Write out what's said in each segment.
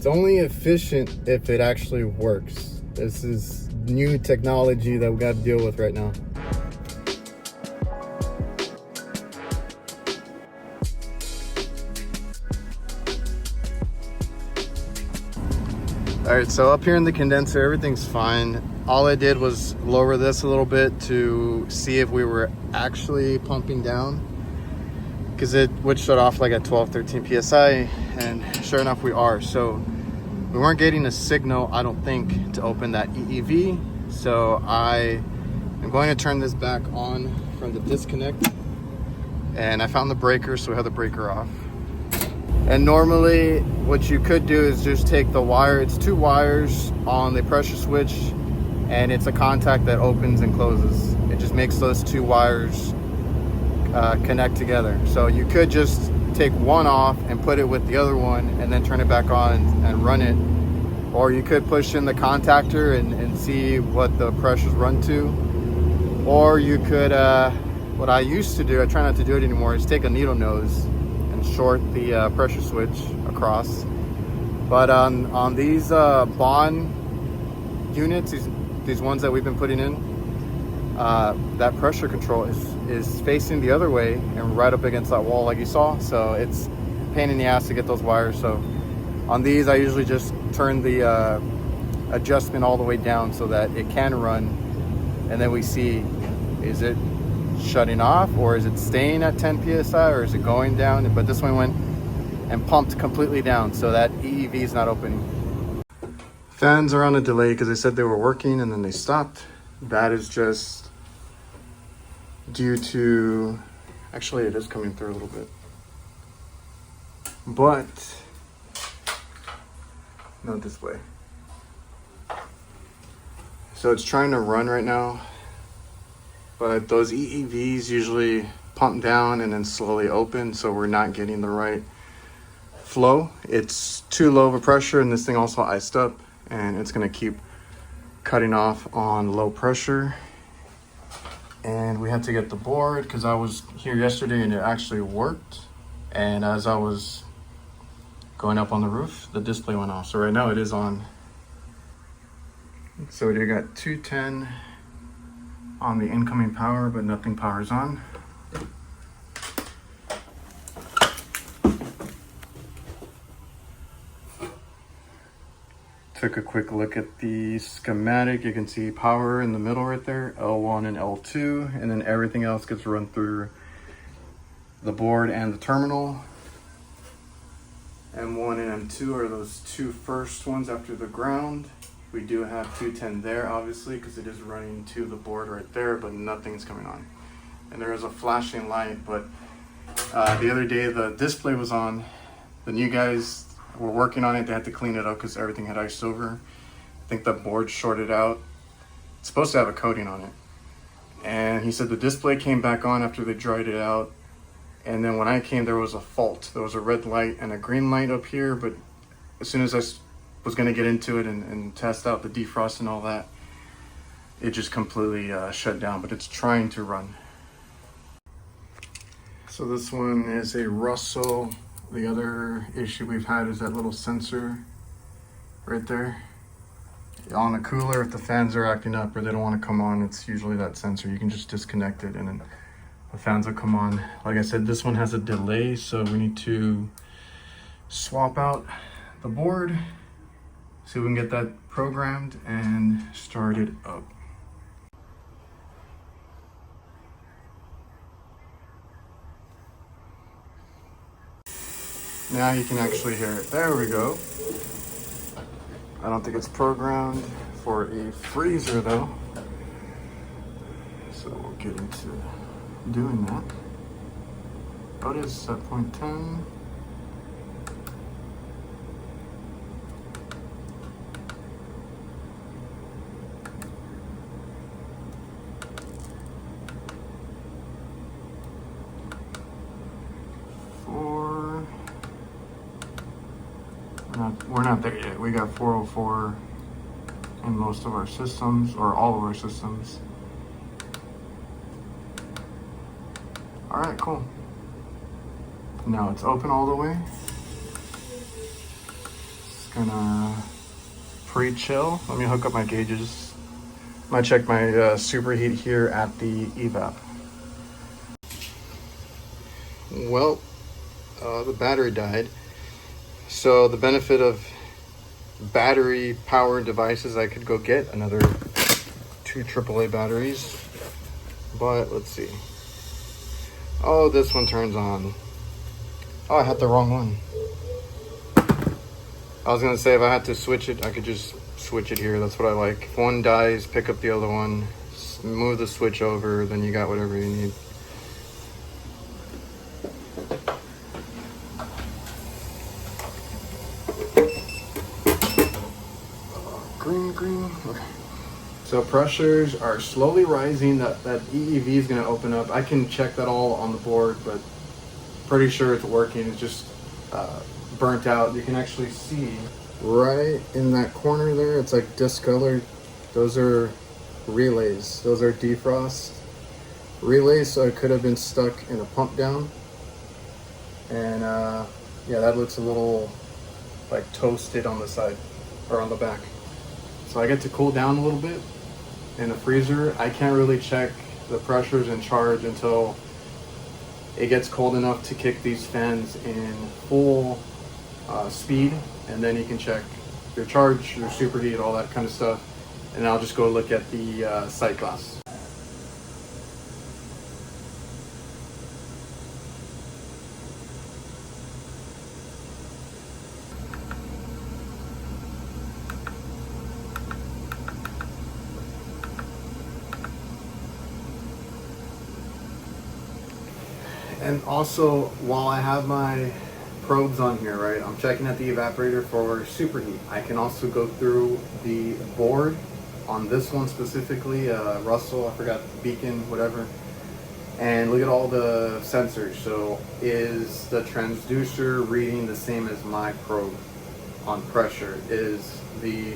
It's only efficient if it actually works. This is new technology that we got to deal with right now. All right, so up here in the condenser, everything's fine. All I did was lower this a little bit to see if we were actually pumping down, because it would shut off like at 12-13 psi, and sure enough we are. So we weren't getting a signal, I don't think, to open that EEV. So I am going to turn this back on from the disconnect, and I found the breaker, so we have the breaker off. And normally what you could do is just take the wire, it's 2 wires on the pressure switch, and it's a contact that opens and closes. It just makes those 2 wires connect together. So you could just take one off and put it with the other one and then turn it back on and run it. Or you could push in the contactor and see what the pressures run to. Or you could, what I used to do, I try not to do it anymore, is take a needle nose and short the pressure switch across. But on these bond units, these ones that we've been putting in, that pressure control is facing the other way and right up against that wall like you saw. So it's a pain in the ass to get those wires. So on these, I usually just turn the adjustment all the way down so that it can run, and then we see, is it shutting off, or is it staying at 10 psi, or is it going down? But this one went and pumped completely down, so that EEV is not opening. Fans are on a delay because they said they were working and then they stopped. That is just due to, actually it is coming through a little bit, but no display. So it's trying to run right now, but those EEVs usually pump down and then slowly open, so we're not getting the right flow. It's too low of a pressure, and this thing also iced up, and it's going to keep cutting off on low pressure. And we had to get the board because I was here yesterday and it actually worked, and as I was going up on the roof, the display went off. So right now it is on. So we got 210 on the incoming power, but nothing powers on. Took a quick look at the schematic. You can see power in the middle right there, L1 and L2, and then everything else gets run through the board and the terminal. M1 and M2 are those 2 first ones after the ground. We do have 210 there, obviously, because it is running to the board right there, but nothing's coming on. And there is a flashing light, but the other day the display was on. The new guys were working on it. They had to clean it up because everything had iced over. I think the board shorted out. It's supposed to have a coating on it. And he said the display came back on after they dried it out. And then when I came, there was a fault. There was a red light and a green light up here, but as soon as I was going to get into it and test out the defrost and all that, it just completely shut down, but it's trying to run. So this one is a Russell. The other issue we've had is that little sensor right there. On the cooler, if the fans are acting up or they don't want to come on, it's usually that sensor. You can just disconnect it and then the fans will come on. Like I said, this one has a delay, so we need to swap out the board, see if we can get that programmed and start it up. Now you can actually hear it. There we go. I don't think it's programmed for a freezer though. So we'll get into doing that. Oh, it is set point 10. We're not there yet. We got 404 in most of our systems, or all of our systems. All right, cool. Now it's open all the way. Gonna pre-chill. Let me hook up my gauges. Might check my superheat here at the evap. Well, the battery died. So the benefit of battery powered devices, I could go get another 2 AAA batteries. But let's see. Oh, this one turns on. Oh, I had the wrong one. I was gonna say if I had to switch it, I could just switch it here. That's what I like. If one dies, pick up the other one, move the switch over, then you got whatever you need. Green. Okay. So pressures are slowly rising. That EEV is going to open up. I can check that all on the board, but pretty sure it's working. It's just burnt out. You can actually see right in that corner there. It's like discolored. Those are relays. Those are defrost relays. So it could have been stuck in a pump down. And yeah, that looks a little like toasted on the side or on the back. So I get to cool down a little bit in the freezer. I can't really check the pressures in charge until it gets cold enough to kick these fans in full speed, and then you can check your charge, your superheat, all that kind of stuff. And I'll just go look at the sight glass. And also, while I have my probes on here, right, I'm checking at the evaporator for superheat. I can also go through the board on this one specifically, Russell, I forgot, beacon, whatever, and look at all the sensors. So is the transducer reading the same as my probe on pressure? Is the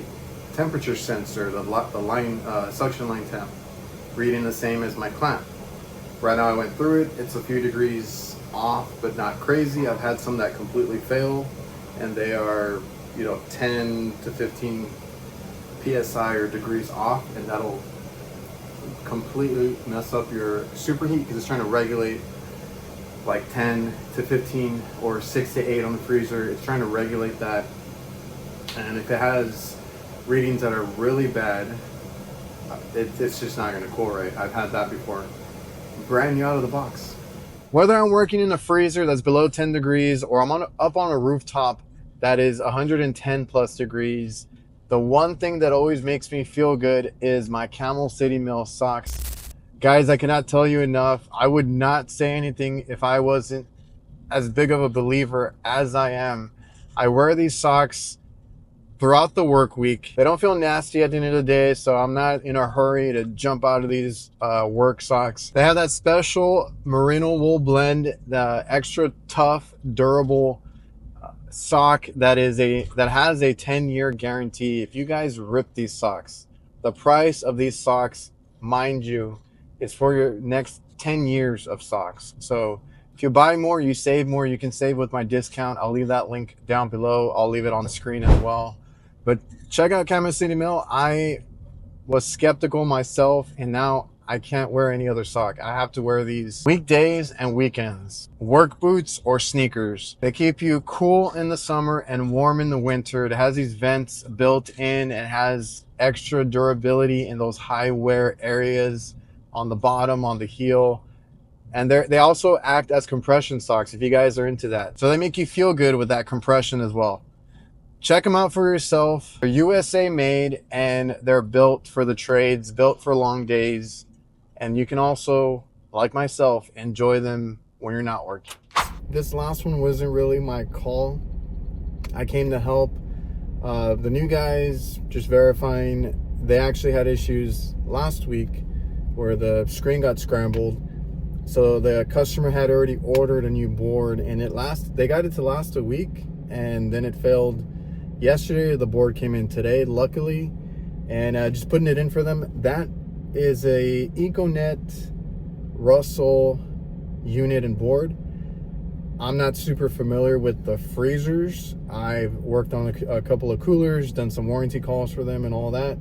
temperature sensor, the line, suction line temp, reading the same as my clamp? Right now I went through it, it's a few degrees off, but not crazy. I've had some that completely fail, and they are, 10 to 15 PSI or degrees off, and that'll completely mess up your superheat because it's trying to regulate like 10 to 15 or 6 to 8 on the freezer. It's trying to regulate that, and if it has readings that are really bad, it's just not going to cool right. I've had that before. Brand new out of the box. Whether I'm working in a freezer that's below 10 degrees or I'm up on a rooftop that is 110 plus degrees, the one thing that always makes me feel good is my Camel City Mill socks. Guys, I cannot tell you enough. I would not say anything if I wasn't as big of a believer as I am. I wear these socks throughout the work week. They don't feel nasty at the end of the day, so I'm not in a hurry to jump out of these work socks. They have that special merino wool blend, the extra tough, durable sock that has a 10-year guarantee. If you guys rip these socks, the price of these socks, mind you, is for your next 10 years of socks. So if you buy more, you save more. You can save with my discount. I'll leave that link down below. I'll leave it on the screen as well. But check out Camel City Mill. I was skeptical myself, and now I can't wear any other sock. I have to wear these weekdays and weekends. Work boots or sneakers. They keep you cool in the summer and warm in the winter. It has these vents built in. It has extra durability in those high wear areas on the bottom, on the heel. And they also act as compression socks if you guys are into that. So they make you feel good with that compression as well. Check them out for yourself. They're USA made, and they're built for the trades, built for long days. And you can also, like myself, enjoy them when you're not working. This last one wasn't really my call. I came to help the new guys, just verifying. They actually had issues last week where the screen got scrambled. So the customer had already ordered a new board, and they got it to last a week, and then it failed yesterday. The board came in today, luckily, and just putting it in for them. That is a Econet Russell unit and board. I'm not super familiar with the freezers. I've worked on a couple of coolers, done some warranty calls for them and all that.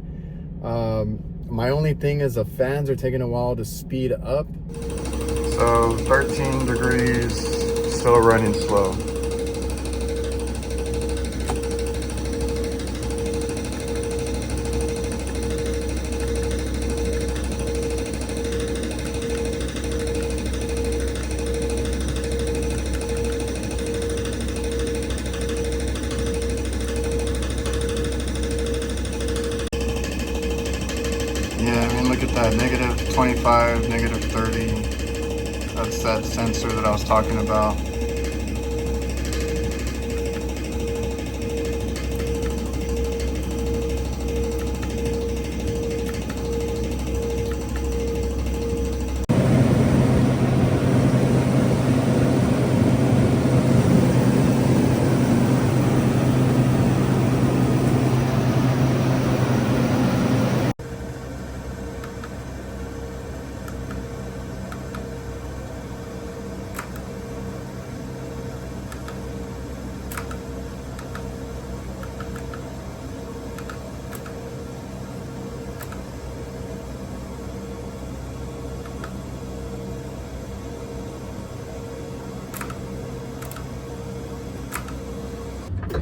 My only thing is the fans are taking a while to speed up. So 13 degrees, still running slow. Yeah, I mean, look at that, negative 25, negative 30. That's that sensor that I was talking about.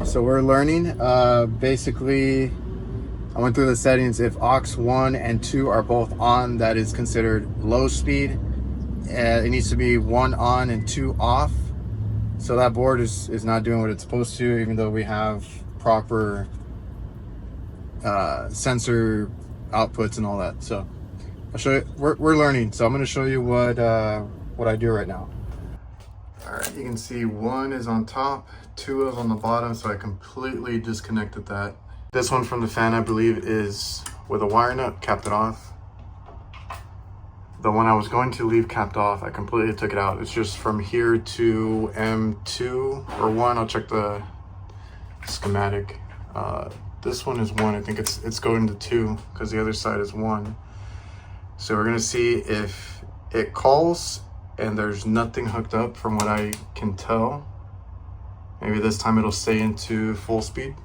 So we're learning. Basically, I went through the settings. If aux 1 and 2 are both on, that is considered low speed. It needs to be 1 on and 2 off. So that board is not doing what it's supposed to, even though we have proper sensor outputs and all that. So I'll show you. We're learning. So I'm going to show you what I do right now. All right, you can see 1 is on top, 2 is on the bottom, so I completely disconnected that. This one from the fan, I believe, is with a wire nut, capped it off. The one I was going to leave capped off, I completely took it out. It's just from here to M2 or 1. I'll check the schematic. This one is 1. I think it's going to 2 because the other side is 1. So we're gonna see if it calls and there's nothing hooked up from what I can tell. Maybe this time it'll stay into full speed.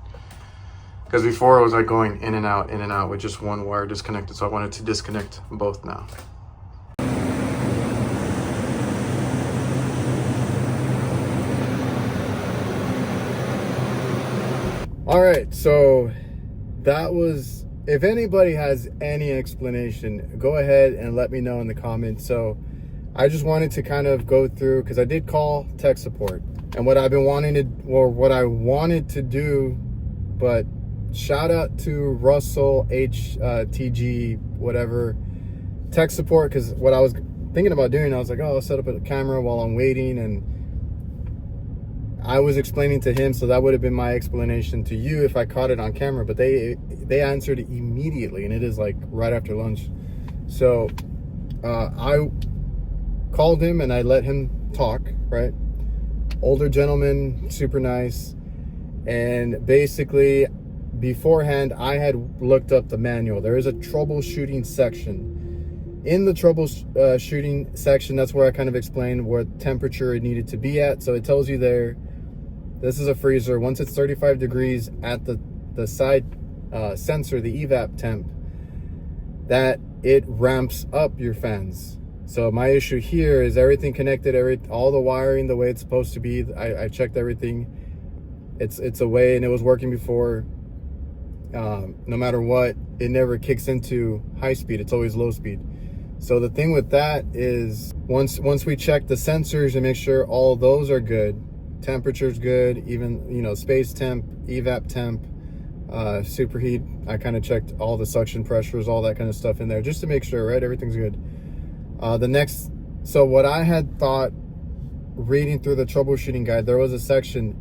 Because before it was like going in and out with just one wire disconnected. So I wanted to disconnect both now. All right, so that was, if anybody has any explanation, go ahead and let me know in the comments. So I just wanted to kind of go through, because I did call tech support, and what I've been wanting to, or what I wanted to do, but shout out to Russell HTG whatever tech support, because what I was thinking about doing, I was like, oh, I'll set up a camera while I'm waiting, and I was explaining to him, so that would have been my explanation to you if I caught it on camera. But they answered immediately, and it is like right after lunch. So I called him and I let him talk, right? Older gentleman, super nice. And basically beforehand, I had looked up the manual. There is a troubleshooting section. In the troubleshooting section, that's where I kind of explained what temperature it needed to be at. So it tells you there, this is a freezer. Once it's 35 degrees at the side sensor, the evap temp, that it ramps up your fans. So my issue here is everything connected, all the wiring the way it's supposed to be. I checked everything. It's a way, and it was working before. No matter what, it never kicks into high speed. It's always low speed. So the thing with that is once we check the sensors and make sure all those are good, temperature's good, even space temp, evap temp, superheat. I kind of checked all the suction pressures, all that kind of stuff in there just to make sure, right, everything's good. So what I had thought, reading through the troubleshooting guide, there was a section,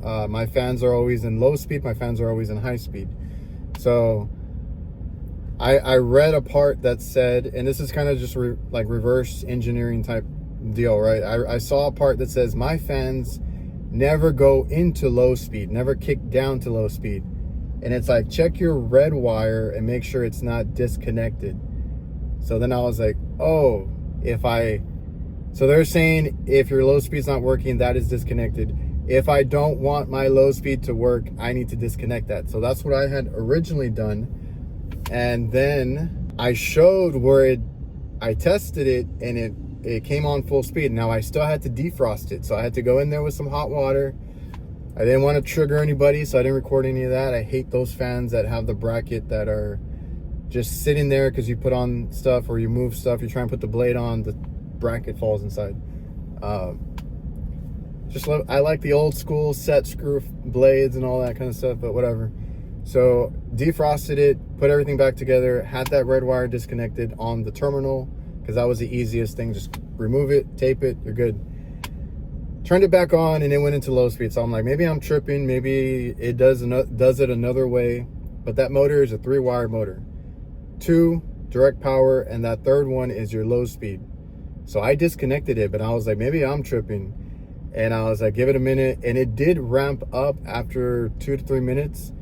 my fans are always in low speed, my fans are always in high speed. So I read a part that said, and this is kind of just like reverse engineering type deal, right? I saw a part that says my fans never go into low speed, never kick down to low speed. And it's like, check your red wire and make sure it's not disconnected. So then I was like, oh, So they're saying if your low speed's not working, that is disconnected. If I don't want my low speed to work, I need to disconnect that. So that's what I had originally done. And then I showed where I tested it and it came on full speed. Now I still had to defrost it. So I had to go in there with some hot water. I didn't want to trigger anybody, so I didn't record any of that. I hate those fans that have the bracket that are just sitting there because you put on stuff or you move stuff. You try and put the blade on, the bracket falls inside. I like the old school set screw blades and all that kind of stuff, but whatever. So defrosted it, put everything back together, had that red wire disconnected on the terminal because that was the easiest thing. Just remove it, tape it, you're good. Turned it back on and it went into low speed. So I'm like, maybe I'm tripping, maybe it does it another way. But that motor is a 3-wire motor. 2 direct power, and that third one is your low speed. So I disconnected it, but I was like, maybe I'm tripping. And I was like, give it a minute. And it did ramp up after 2 to 3 minutes.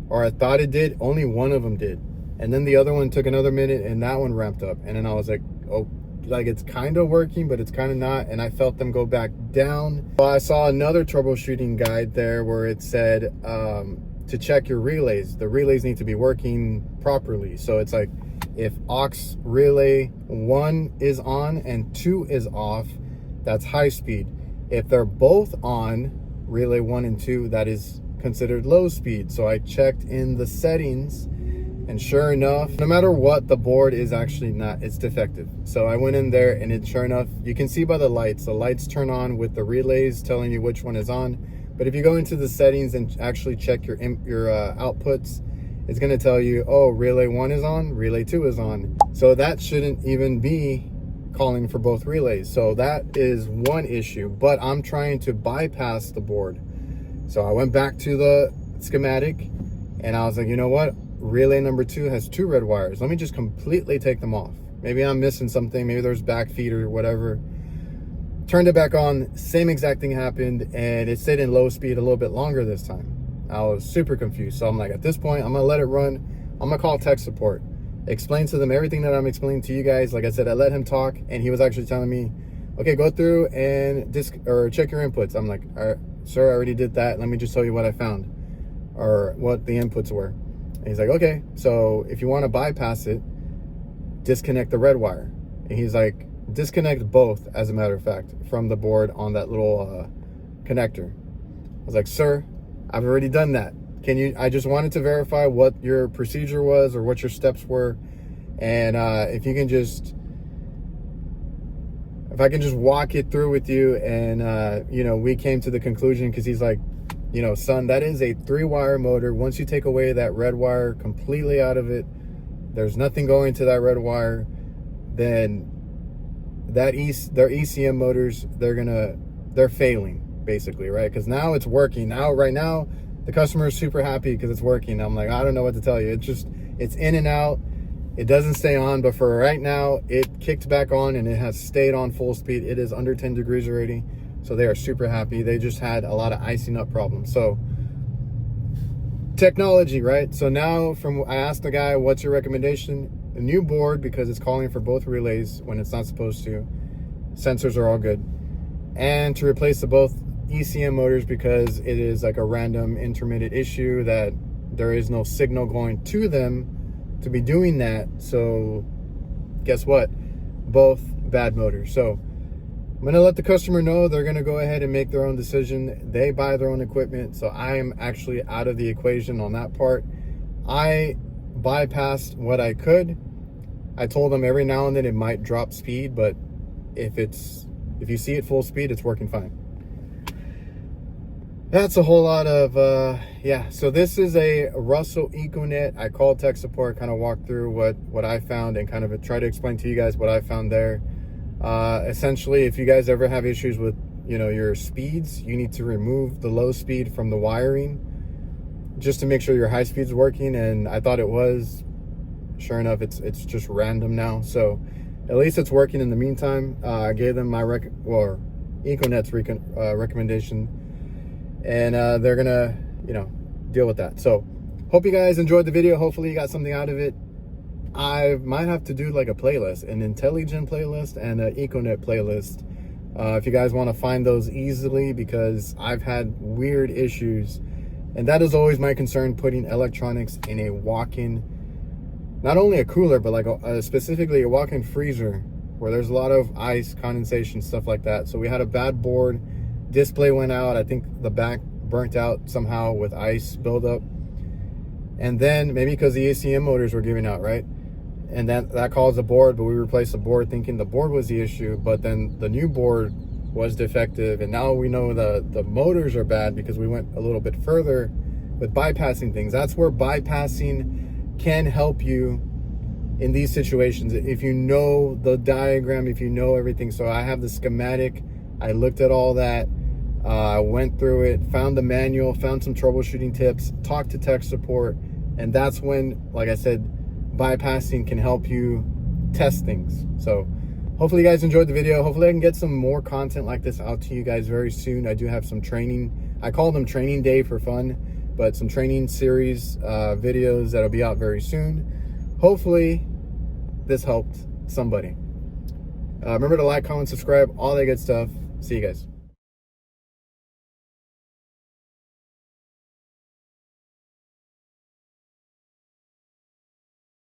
Or I thought it did. Only one of them did. And then the other one took another minute and that one ramped up. And then I was like, oh, like it's kind of working, but it's kind of not. And I felt them go back down. Well, I saw another troubleshooting guide there where it said to check your relays. The relays need to be working properly. So it's like if aux relay 1 is on and 2 is off, that's high speed. If they're both on, relay 1 and 2, that is considered low speed. So I checked in the settings, and sure enough, no matter what, the board is actually not, it's defective. So I went in there and sure enough, you can see by the lights turn on with the relays telling you which one is on. But if you go into the settings and actually check your outputs, it's going to tell you, oh, relay 1 is on, relay 2 is on. So that shouldn't even be calling for both relays. So that is one issue, but I'm trying to bypass the board. So I went back to the schematic and I was like, you know what? Relay number 2 has 2 red wires. Let me just completely take them off. Maybe I'm missing something. Maybe there's back feed or whatever. Turned it back on. Same exact thing happened. And it stayed in low speed a little bit longer this time. I was super confused. So I'm like, at this point, I'm going to let it run. I'm going to call tech support. Explain to them everything that I'm explaining to you guys. Like I said, I let him talk. And he was actually telling me, okay, go through and check your inputs. I'm like, all right, sir, I already did that. Let me just tell you what I found or what the inputs were. And he's like, okay, so if you want to bypass it, disconnect the red wire. And he's like, disconnect both, as a matter of fact, from the board on that little connector. I was like, sir, I've already done that. Can you, I just wanted to verify what your procedure was or what your steps were. And if you can just, if I can just walk it through with you. And, you know, we came to the conclusion because he's like, you know, son, that is a 3-wire motor. Once you take away that red wire completely out of it, there's nothing going to that red wire, then that their ECM motors, they're failing basically, right? Because now it's working. Now, right now, the customer is super happy because it's working. I'm like, I don't know what to tell you. It's just, it's in and out. It doesn't stay on, but for right now, it kicked back on and it has stayed on full speed. It is under 10 degrees already. So they are super happy. They just had a lot of icing up problems. So technology, right? So now I asked the guy, what's your recommendation? A new board, because it's calling for both relays when it's not supposed to. Sensors are all good. And to replace both ECM motors because it is like a random intermittent issue that there is no signal going to them to be doing that. So guess what? Both bad motors. So I'm going to let the customer know. They're going to go ahead and make their own decision. They buy their own equipment. So I am actually out of the equation on that part. I bypassed what I could. I told them every now and then it might drop speed, but if you see it full speed, it's working fine. That's a whole lot of, yeah. So this is a Russell Econet. I called tech support, kind of walked through what I found and kind of try to explain to you guys what I found there. Essentially, if you guys ever have issues with, you know, your speeds, you need to remove the low speed from the wiring just to make sure your high speed's working. And I thought it was. Sure enough, it's just random now. So at least it's working in the meantime. I gave them my Econet's recommendation, and they're gonna, you know, deal with that. So hope you guys enjoyed the video. Hopefully you got something out of it. I might have to do like a playlist, an intelligent playlist and an Econet playlist. If you guys want to find those easily, because I've had weird issues, and that is always my concern, putting electronics in a walk-in, not only a cooler, but like specifically a walk-in freezer where there's a lot of ice, condensation, stuff like that. So we had a bad board, display went out. I think the back burnt out somehow with ice buildup. And then maybe because the ACM motors were giving out, right? And that caused the board, but we replaced the board thinking the board was the issue, but then the new board was defective. And now we know the motors are bad because we went a little bit further with bypassing things. That's where bypassing can help you in these situations. If you know the diagram, if you know everything. So I have the schematic, I looked at all that, I went through it, found the manual, found some troubleshooting tips, talked to tech support, and that's when, like I said, bypassing can help you test things. So hopefully you guys enjoyed the video. Hopefully I can get some more content like this out to you guys very soon. I do have some training, I call them training day for fun, but some training series videos that'll be out very soon. Hopefully this helped somebody. Remember to like, comment, subscribe, all that good stuff. See you guys.